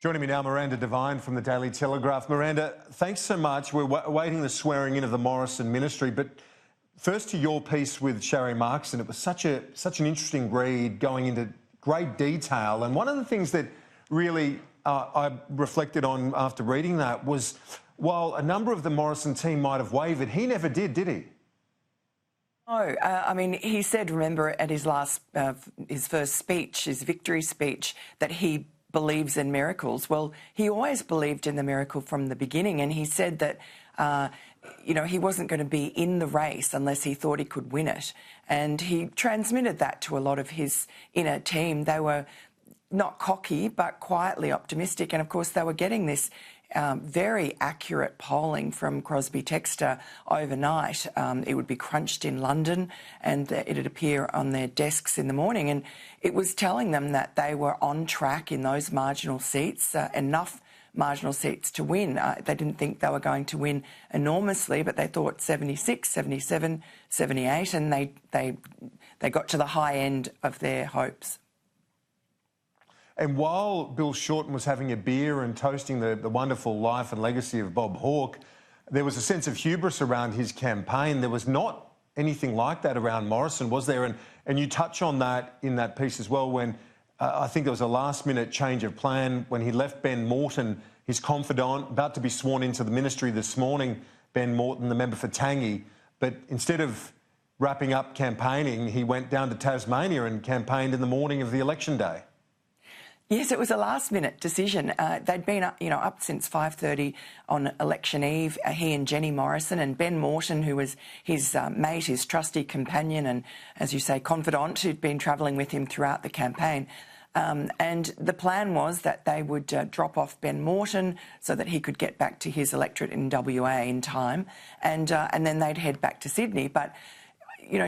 Joining me now, Miranda Devine from the Daily Telegraph. Miranda, thanks so much. We're awaiting the swearing in of the Morrison ministry, but first to your piece with Sharri Markson. It was such an interesting read, going into great detail. And one of the things that really I reflected on after reading that was, while a number of the Morrison team might have wavered, he never did he? No, I mean, he said, remember, at his first speech, his victory speech, that he believes in miracles. Well, he always believed in the miracle from the beginning, and he said that, he wasn't going to be in the race unless he thought he could win it. And he transmitted that to a lot of his inner team. They were not cocky, but quietly optimistic. And, of course, they were getting this very accurate polling from Crosby Textor overnight. It would be crunched in London and it'd appear on their desks in the morning. And it was telling them that they were on track in those marginal seats, enough marginal seats to win. They didn't think they were going to win enormously, but they thought 76, 77, 78, and they got to the high end of their hopes. And while Bill Shorten was having a beer and toasting the wonderful life and legacy of Bob Hawke, there was a sense of hubris around his campaign. There was not anything like that around Morrison, was there? And you touch on that in that piece as well, when I think there was a last-minute change of plan when he left Ben Morton, his confidant, about to be sworn into the ministry this morning, Ben Morton, the member for Tangi. But instead of wrapping up campaigning, he went down to Tasmania and campaigned in the morning of the election day. Yes, it was a last-minute decision. They'd been up since 5:30 on election eve. He and Jenny Morrison and Ben Morton, who was his mate, his trusty companion and, as you say, confidant, who'd been travelling with him throughout the campaign. And the plan was that they would drop off Ben Morton so that he could get back to his electorate in WA in time, and then they'd head back to Sydney. But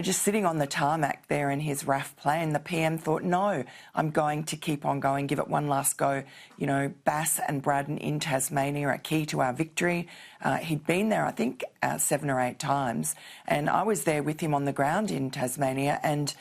just sitting on the tarmac there in his RAF plane, the PM thought, no, I'm going to keep on going, give it one last go. Bass and Braddon in Tasmania are key to our victory. He'd been there, I think, 7 or 8 times. And I was there with him on the ground in Tasmania, and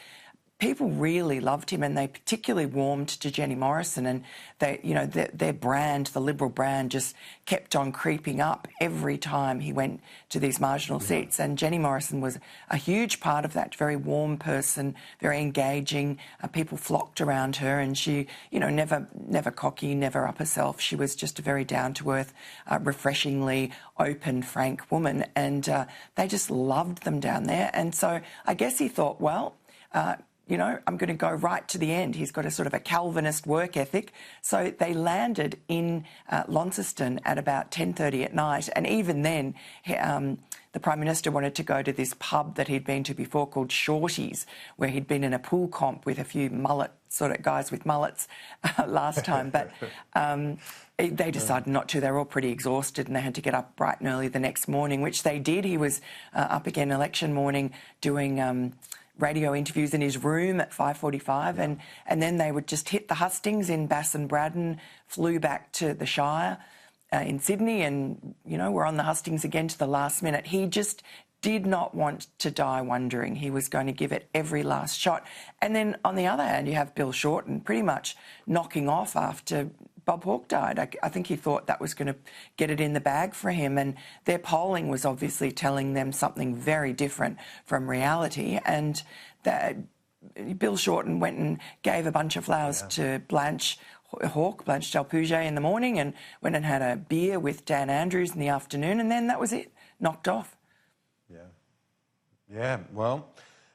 people really loved him, and they particularly warmed to Jenny Morrison, and their brand, the Liberal brand, just kept on creeping up every time he went to these marginal seats. And Jenny Morrison was a huge part of that, very warm person, very engaging. People flocked around her, and she, never cocky, never up herself. She was just a very down-to-earth, refreshingly open, frank woman, and they just loved them down there. And so I guess he thought, well, I'm going to go right to the end. He's got a sort of a Calvinist work ethic. So they landed in Launceston at about 10:30 at night. And even then, the Prime Minister wanted to go to this pub that he'd been to before called Shorty's, where he'd been in a pool comp with a few guys with mullets last time. But they decided not to. They were all pretty exhausted and they had to get up bright and early the next morning, which they did. He was up again election morning doing radio interviews in his room at 5:45, and then they would just hit the hustings in Bass and Braddon, flew back to the Shire in Sydney, and, we're on the hustings again to the last minute. He just did not want to die wondering. He was going to give it every last shot. And then, on the other hand, you have Bill Shorten pretty much knocking off after Bob Hawke died. I think he thought that was going to get it in the bag for him, and their polling was obviously telling them something very different from reality. And Bill Shorten went and gave a bunch of flowers to Blanche Del Pouget in the morning, and went and had a beer with Dan Andrews in the afternoon, and then that was it, knocked off. Yeah. Well,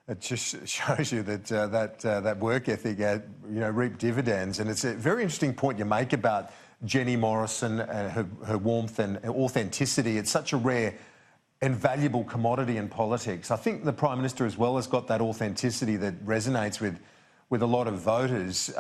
it just shows you that that work ethic, reaped dividends. And it's a very interesting point you make about Jenny Morrison and her warmth and authenticity. It's such a rare and valuable commodity in politics. I think the Prime Minister as well has got that authenticity that resonates with a lot of voters.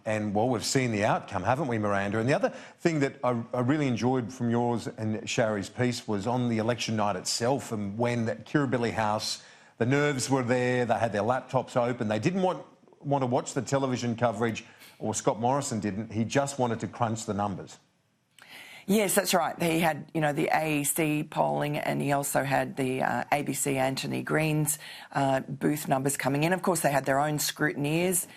And, well, we've seen the outcome, haven't we, Miranda? And the other thing that I really enjoyed from yours and Sharri's piece was on the election night itself, and when at Kirribilli House, the nerves were there, they had their laptops open, they didn't want to watch the television coverage, or Scott Morrison didn't, he just wanted to crunch the numbers. Yes, that's right. He had, the AEC polling, and he also had the ABC Anthony Green's booth numbers coming in. Of course, they had their own scrutineers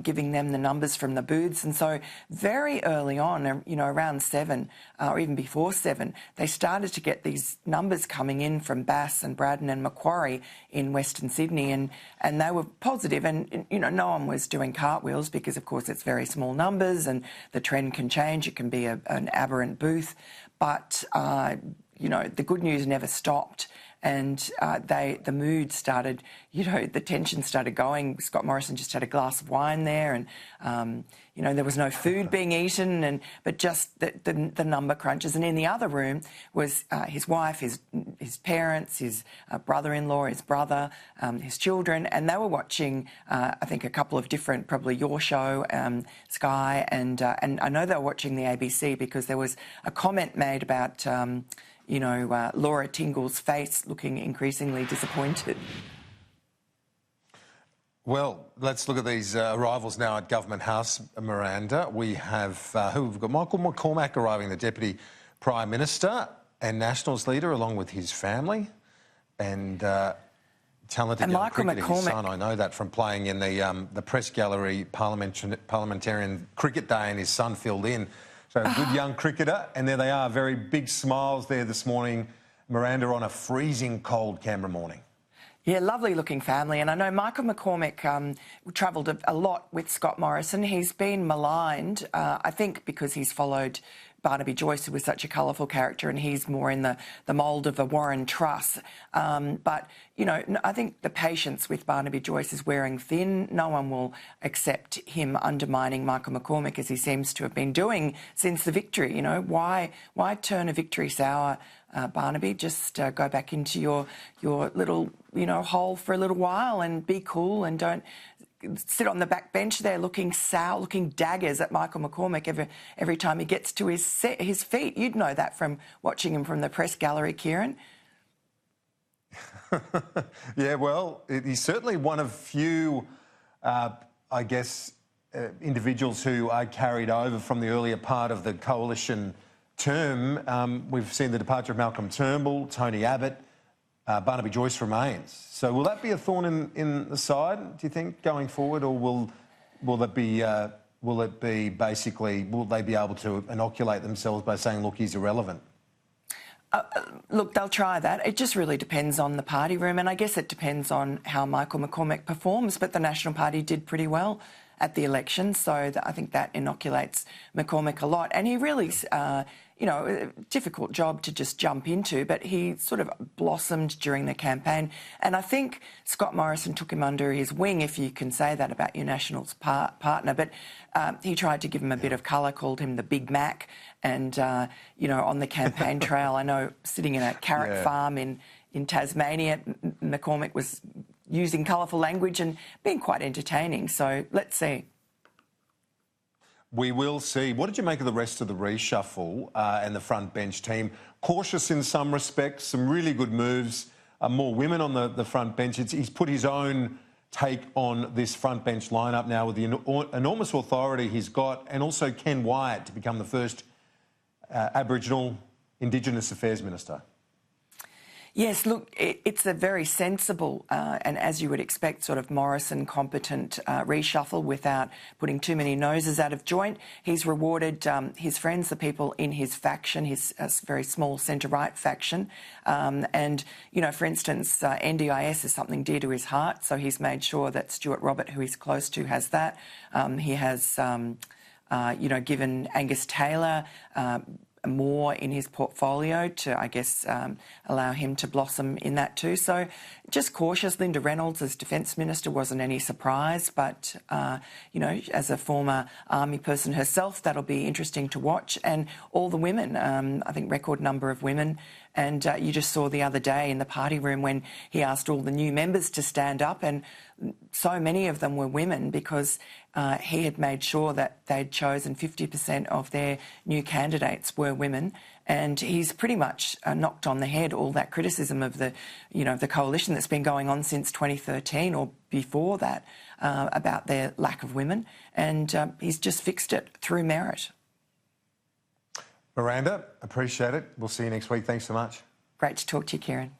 giving them the numbers from the booths. And so very early on, around 7 or even before 7, they started to get these numbers coming in from Bass and Braddon and Macquarie in Western Sydney. And they were positive. And, no one was doing cartwheels because, of course, it's very small numbers and the trend can change. It can be an aberrant booth. But, the good news never stopped. And the mood started, the tension started going. Scott Morrison just had a glass of wine there, and there was no food being eaten, but just the number crunches. And in the other room was his wife, his parents, his brother-in-law, his brother, his children, and they were watching, I think, a couple of different, probably Your Show, Sky, and I know they were watching the ABC because there was a comment made about. Laura Tingle's face looking increasingly disappointed. Well, let's look at these arrivals now at Government House, Miranda. We have, we've got Michael McCormack arriving, the Deputy Prime Minister and Nationals leader, along with his family, and talented young cricketer, his son. I know that from playing in the Press Gallery Parliamentarian Cricket Day, and his son filled in. So a good young cricketer, and there they are, very big smiles there this morning. Miranda on a freezing cold Canberra morning. Yeah, lovely looking family. And I know Michael McCormack travelled a lot with Scott Morrison. He's been maligned, I think, because he's followed Barnaby Joyce, who was such a colourful character, and he's more in the mould of a Warren Truss. But, I think the patience with Barnaby Joyce is wearing thin. No one will accept him undermining Michael McCormack, as he seems to have been doing since the victory. Why turn a victory sour, Barnaby? Just go back into your little, hole for a little while and be cool, and don't sit on the back bench there looking sour, looking daggers at Michael McCormack every time he gets to his feet. You'd know that from watching him from the Press Gallery, Kieran. Yeah, well, he's certainly one of few, individuals who are carried over from the earlier part of the coalition term. We've seen the departure of Malcolm Turnbull, Tony Abbott. Barnaby Joyce remains. So will that be a thorn in the side, do you think, going forward, or will they be able to inoculate themselves by saying, look, he's irrelevant? Look, they'll try that. It just really depends on the party room, and I guess it depends on how Michael McCormack performs. But the National Party did pretty well at the election, so I think that inoculates McCormack a lot. And he really, a difficult job to just jump into, but he sort of blossomed during the campaign. And I think Scott Morrison took him under his wing, if you can say that about your Nationals partner. But he tried to give him a bit of colour, called him the Big Mac. And, on the campaign trail, I know sitting in a carrot farm in Tasmania, McCormack was using colourful language and being quite entertaining. So let's see. We will see. What did you make of the rest of the reshuffle and the front bench team? Cautious in some respects, some really good moves, more women on the front bench. He's put his own take on this front bench lineup now with the enormous authority he's got, and also Ken Wyatt to become the first Aboriginal Indigenous Affairs Minister. Yes, look, it's a very sensible and, as you would expect, sort of Morrison competent reshuffle without putting too many noses out of joint. He's rewarded his friends, the people in his faction, his very small centre-right faction. And, for instance, NDIS is something dear to his heart, so he's made sure that Stuart Robert, who he's close to, has that. He has, given Angus Taylor more in his portfolio to, I guess, allow him to blossom in that too. So just cautious. Linda Reynolds as Defence Minister wasn't any surprise, but, as a former Army person herself, that'll be interesting to watch. And all the women, I think record number of women. And you just saw the other day in the party room when he asked all the new members to stand up, and so many of them were women because he had made sure that they'd chosen 50% of their new candidates were women. And he's pretty much knocked on the head all that criticism of the coalition that's been going on since 2013 or before that about their lack of women. And he's just fixed it through merit. Miranda, appreciate it. We'll see you next week. Thanks so much. Great to talk to you, Kieran.